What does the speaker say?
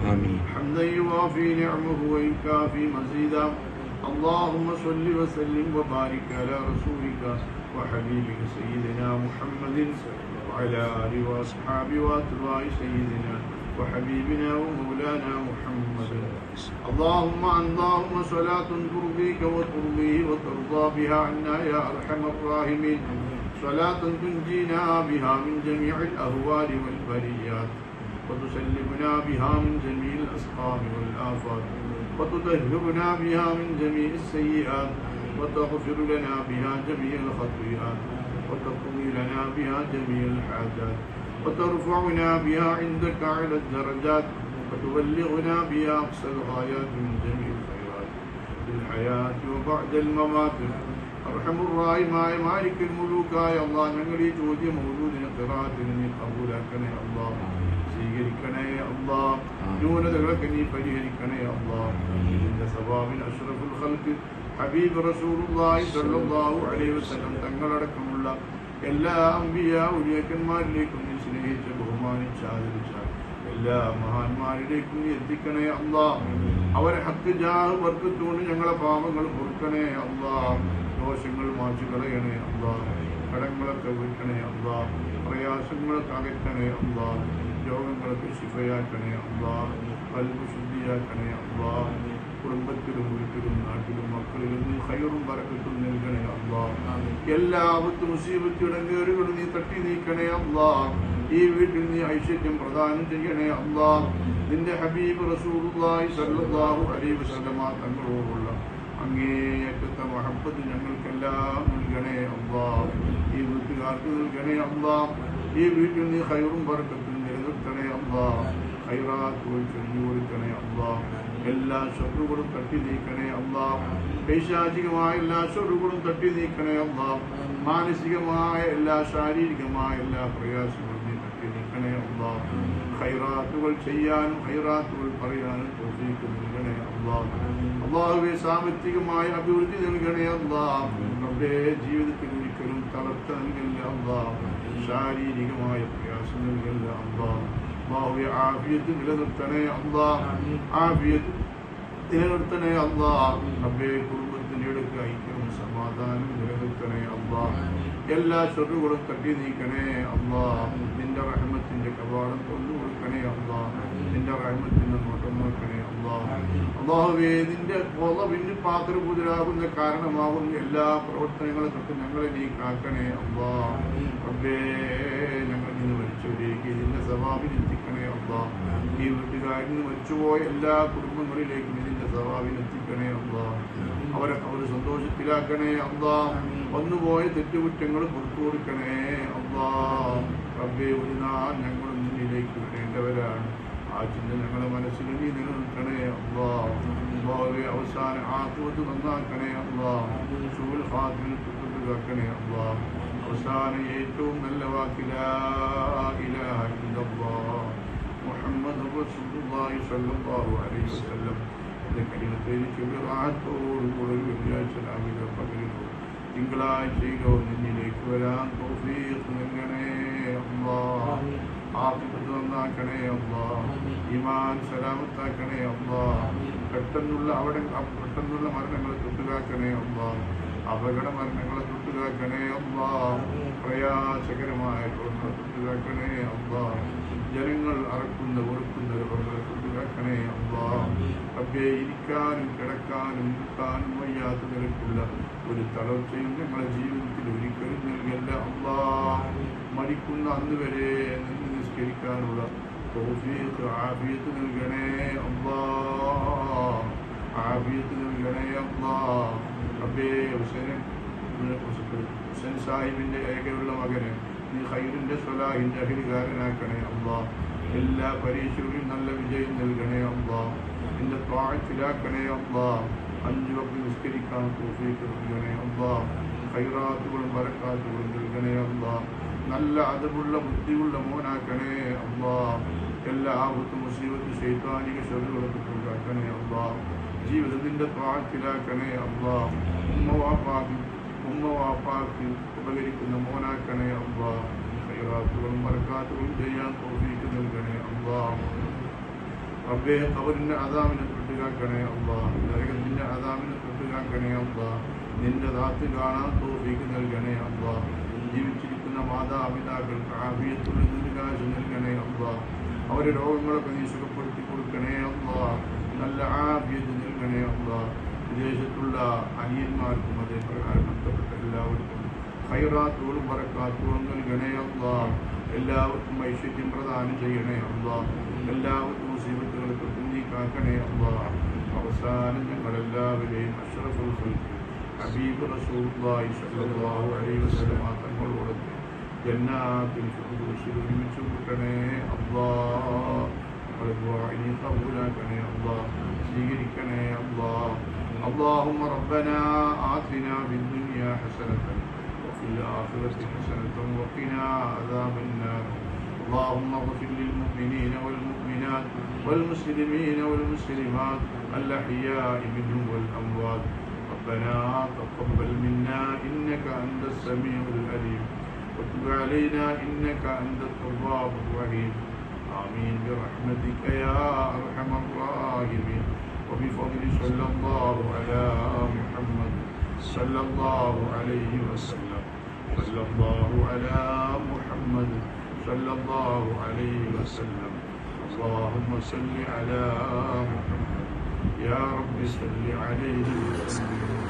حمدا يوافي نعمه ويكافي مزيدا اللهم صل وسلم وبارك على رسولك وحبيبك سيدنا محمد وعلى آله وأصحابه وأتباع سيدنا وحبيبنا ومولانا محمد. اللهم صلاة ترضيك وترضيه وترضى بها عنا يا أرحم الراحمين، صلاة تنجينا بها من جميع الأهوال والبليات وتسلمنا بها من جميع الأسقام والآفات وتطهرنا بها من جميع السيئات وتغفر لنا بها جميع الخطيئات وتقضي لنا بها جميع الحاجات وترفعنا بها عندك على الدرجات وتبلغنا بها أقصى الغايات من جميع الخيرات في الحياة وبعد الممات. أرحم الراحمين مالك الملوك يا الله ഞങ്ങളീ ചോദ്യ മൗലൂദിനെ ഖിറാഅത്തിന് നീ ഖബൂലാക്കണേ അല്ലാഹ്, സ്വീകരിക്കണേ അല്ലാഹ്, ന്യൂനതകളൊക്കെ നീ പരിഹരിക്കണേ അല്ലാഹ്. ഇതിന്റെ സവാബിന് അഷ്റഫുൽ ഖൽഖ് ഹബീബ് റസൂലുള്ളാഹി സ്വല്ലല്ലാഹു അലൈഹി വസല്ലം തങ്ങളടക്കമുള്ള എല്ലാ അംബിയാ ഉലിയക്കന്മാരിലേക്കും നീ സ്നേഹിച്ച് ബഹുമാനിച്ച് ആദരിച്ച എല്ലാ മഹാന്മാരിലേക്കും നീ എത്തിക്കണേ അല്ലാഹ്. അവരെ ഹക്ക് ജാഹ് ബർക്കത്തുകൊണ്ട് ഞങ്ങളെ പാപങ്ങൾ പൊറുക്കണേ അല്ലാഹ്, ദോഷങ്ങൾ മാച്ചു കളയണേ അല്ലാഹ്, കടങ്ങളൊക്കെ വീട്ടണേ അല്ലാഹ്, പ്രയാസങ്ങളൊക്കെ അകറ്റണേ അല്ലാഹ്, രോഗങ്ങളൊക്കെ ശിഫയാക്കണേ അല്ലാഹ്, ഖൽബ് ശുദ്ധിയാക്കണേ അല്ലാഹ്. കുടുംബത്തിലും വീട്ടിലും നാട്ടിലും മക്കളിലും നീ ഖൈറും ബറക്കത്തും നൽകണേ അല്ലാഹ്. എല്ലാ ആപത്തും മുസീബത്തും ഇടങ്ങേറുകളും നീ തട്ടി നീക്കണേ അല്ലാഹ്. ഈ വീട്ടിൽ നീ ഐശ്വര്യം പ്രദാനം ചെയ്യണേ അല്ലാഹ്. നിന്റെ ഹബീബ് റസൂലുള്ളാഹി സ്വല്ലല്ലാഹു അലൈഹി വസല്ലമ തങ്ങളോടുള്ള അങ്ങേയറ്റത്തെ മഹബ്ബത്ത് ഞങ്ങൾക്കെല്ലാം നൽകണേ അല്ലാഹ്. ഈ വീട്ടുകാർക്ക് നൽകണേ അല്ലാഹ്. ഈ വീട്ടിൽ നീ ഖൈറും ബറക്കത്തും നിലനിർത്തണേ അല്ലാഹ്. ഖൈറാത്തുകൾ ചൊരിഞ്ഞു കൊടുക്കണേ അല്ലാഹ്. എല്ലാ ശത്രുക്കളും തട്ടി നീക്കണേ അല്ലാഹ്. പൈശാചികമായ എല്ലാ ശത്രുക്കളും തട്ടി നീക്കണേ അല്ലാഹ്. മാനസികമായ എല്ലാ ശാരീരികമായ എല്ലാ പ്രയാസങ്ങളും നീ തട്ടി നീക്കണേ അല്ലാഹ്. ഖൈറാത്തുകൾ ചെയ്യാനും ഖൈറാത്തുകൾ പറയാനും തൗഫീഖ് നൽകണേ അല്ലാഹ്. അല്ലാഹുവേ സാമ്പത്തികമായ അഭിവൃദ്ധി നൽകണേ അല്ലാഹ്. റബ്ബേ ജീവിതത്തിൽ ഒരിക്കലും തളർച്ച നൽകല്ല അല്ലാഹ്. ശാരീരികമായ പ്രയാസം നൽകല്ല അല്ലാഹ്. അല്ലാഹുവേ ആഫിയത്ത് നിലനിർത്തണേ അല്ലാഹ്. ആഫിയത്ത് നിലനിർത്തണേ അല്ലാഹ്. റബ്ബേ കുടുംബത്തിന്റെ ഇടയ്ക്ക് ഐക്യവും സമാധാനവും നിലനിർത്തണേ അല്ലാഹ്. എല്ലാ ശത്രുക്കളും തട്ടി നീക്കണേ അല്ലാഹ്. നിന്റെ റഹ്മത്തിന്റെ കവാടം തുറന്നു കൊടുക്കണേ അല്ലാഹ്. നിന്റെ റഹ്മത്തിന് നോട്ടം നോക്കണേ അല്ലാഹ്. അല്ലാഹുവേ നിന്റെ കൊളവിന് പാത്രപൂതരാകുന്ന കാരണമാകുന്ന എല്ലാ പ്രവർത്തനങ്ങളും തൊട്ട് ഞങ്ങളെ നീ കാക്കണേ അല്ലാഹ്. റബ്ബേ ഞങ്ങൾ നിന്ന് മരിച്ചവരേക്ക് നിന്റെ സവാബിനെത്തിക്കണേ അല്ലാഹ്. ഈ വീട്ടുകാരിൽ നിന്ന് മരിച്ചുപോയ എല്ലാ കുടുംബങ്ങളിലേക്കും ഇതിന്റെ സവാബിനെത്തിക്കണേ അല്ലാഹ്. അവരെ സന്തോഷത്തിലാക്കണേ അല്ലാഹ്. വന്നുപോയ തെറ്റുകുറ്റങ്ങൾ പുറത്തു കൊടുക്കണേ അല്ലാഹ്. റബ്ബേ ഒരു നാൾ ഞങ്ങൾ മുന്നിലേക്ക് വരേണ്ടവരാണ്. ആ ചിന്ത ഞങ്ങളുടെ മനസ്സിൽ നീ നിലനിർത്തണേ അല്ലാഹ്. അല്ലാഹുവേ അവസാന ആഖിബത്ത് നന്നാക്കണേ അല്ലാഹ്. സൂൽ ഖാതിമിനെ തൊട്ടുകാക്കണേ അല്ലാഹ്. അവസാന ഏറ്റവും നല്ല വാക്ക് ലാ ഇലാഹ ഇല്ലല്ലാഹ് മുഹമ്മദുർ റസൂലുള്ളാഹി സ്വല്ലല്ലാഹു അലൈഹി വസല്ലം എന്ന കലിമത്തെ ചൊല്ലിയോടുകൂടെ വെള്ളിയാഴ്ച രാവിലെ പകലിലോ തിങ്കളാഴ്ചയിലോ നിന്നിലേക്ക് വരാൻ തൗഫീഖ് നൽകണേ അല്ലാഹ്. ആഖിബത്ത് നന്നാക്കണേ അല്ലാഹ്. ഈമാൻ സലാമത്താക്കണേ അല്ലാഹ്. പെട്ടെന്നുള്ള മരണങ്ങളെ തൊട്ടുകാക്കണേ അല്ലാഹ്. അപകട മരണങ്ങളെ തൊട്ടുകാക്കണേ അല്ലാഹ്. പ്രയാസകരമായ രോഗങ്ങളെ തൊട്ടുകാക്കണേ അല്ലാഹ്. ജനങ്ങൾ അറക്കുന്ന വെറുക്കുന്ന രോഗങ്ങളെ തൊട്ടുകാക്കണേ അല്ലാഹ്. റബ്ബേ ഇരിക്കാനും കിടക്കാനും നിൽക്കാനും വയ്യാത്ത നിലക്കുള്ള ഒരു തളർച്ചയും ഞങ്ങളുടെ ജീവിതത്തിൽ ഒരിക്കലും നൽകല്ല അല്ലാഹ്. മരിക്കുന്ന അന്ന് വരെ നിന്ന് നിസ്കരിക്കാനുള്ള തൗഫീഖ് ആഫിയത്ത് നൽകണേ അല്ലാഹ്. ആഫിയത്ത് നൽകണേ അല്ലാഹ്. റബ്ബേ ഹുസൈൻ സാഹിബിന്റെ ഏകയുള്ള മകന് നീ ഖൈറിന്റെ സ്വലാഹിന്റെ അഹിൽകാരനാക്കണേ അല്ലാഹ്. എല്ലാ പരീക്ഷകളിലും നല്ല വിജയം നൽകണേ അല്ലാഹ്. നിന്റെ ത്വാഅത്തിലാക്കണേ അല്ലാഹ്. 5 വക്ത് നിസ്കരിക്കാൻ തൗഫീഖ് നൽകണേ അല്ലാഹ്. ഖൈറാത്തുകളും ബറകാത്തുകളും നൽകണേ അല്ലാഹ്. നല്ല അതബുള്ള ബുദ്ധിയുള്ള മോനാക്കണേ അല്ലാഹ്. എല്ലാ ആപത്തും മുസീബത്തും ശൈത്താനിക ശറുകളൊക്കെ ഒഴിവാക്കണേ അല്ലാഹ്. ജീവിതത്തിന്റെ ത്വാഅത്തിലാക്കണേ അല്ലാഹ്. ഉമ്മ വാപ്പാക്ക് ഉപകരിക്കുന്ന മോനാക്കണേ അല്ലാഹ്. ഖൈറാത്തുകളും ബറകാത്തുകളും ചെയ്യാൻ തൗഫീഖ് നൽകണേ അല്ലാഹ്. റബ്ബേ ഖബറിന്റെ അദാബിനെ തൊട്ടുകാക്കണേ അല്ലാഹ്, നരകത്തിന്റെ അദാബിനെ തൊട്ടുകാക്കണേ അല്ലാഹ്, നിന്റെ ദാത്ത് കാണാൻ തൗഫീഖ് നൽകണേ അല്ലാഹ്, ജീവിച്ചിരിക്കുന്ന മാതാപിതാക്കൾക്ക് ആഫിയത്തുള്ള ദീർഘായുസ്സ് നൽകണേ അല്ലാഹ്, അവരുടെ രോഗങ്ങളൊക്കെ നീ സുഖപ്പെടുത്തി കൊടുക്കണേ അല്ലാഹ്, നല്ല ആഫിയത്ത് നൽകണേ അല്ലാഹ്, വിദേശത്തുള്ള അനിയന്മാർക്കും അതേപ്രകാരം ബന്ധപ്പെട്ട എല്ലാവർക്കും ഖൈറാത്തുകളും ബറക്കാത്തുകളും നൽകണേ അല്ലാഹ്, എല്ലാവർക്കും ഐശ്വര്യം പ്രദാനം ചെയ്യണേ അല്ലാഹ്, എല്ലാവർക്കും മുസീബത്തുകളെ തൊട്ട് നീ കാക്കണേ അല്ലാഹ്. അവസാനം ഞങ്ങളെല്ലാവരെയും അഷ്റഫുൽ ഖൽഖ് ഹബീബ് റസൂലുള്ളാഹി സ്വല്ലല്ലാഹു അലൈഹി വസല്ലം തങ്ങളോട് ജന്നാത്തുൽ ഫിർദൗസിൽ ഒരുമിച്ച് കൂട്ടണേ അല്ലാഹ്. ഞങ്ങളുടെ ദുആ നീ ഖബൂലാക്കണേ അല്ലാഹ്, സ്വീകരിക്കണേ അല്ലാഹ്. اللهم ربنا آتنا في الدنيا حسنة وفي الآخرة حسنة وقنا عذاب النار. اللهم اغفر للمؤمنين والمؤمنات والمسلمين والمسلمات الأحياء منهم والأموات. ربنا تقبل منا إنك أنت السميع العليم وتب علينا إنك أنت التواب الرحيم. آمين برحمتك يا أرحم الراحمين. وبفضل صلى الله على محمد صلى الله عليه وسلم. صلى الله على محمد صلى الله عليه وسلم. اللهم صل على محمد يا رب صل عليه وسلم.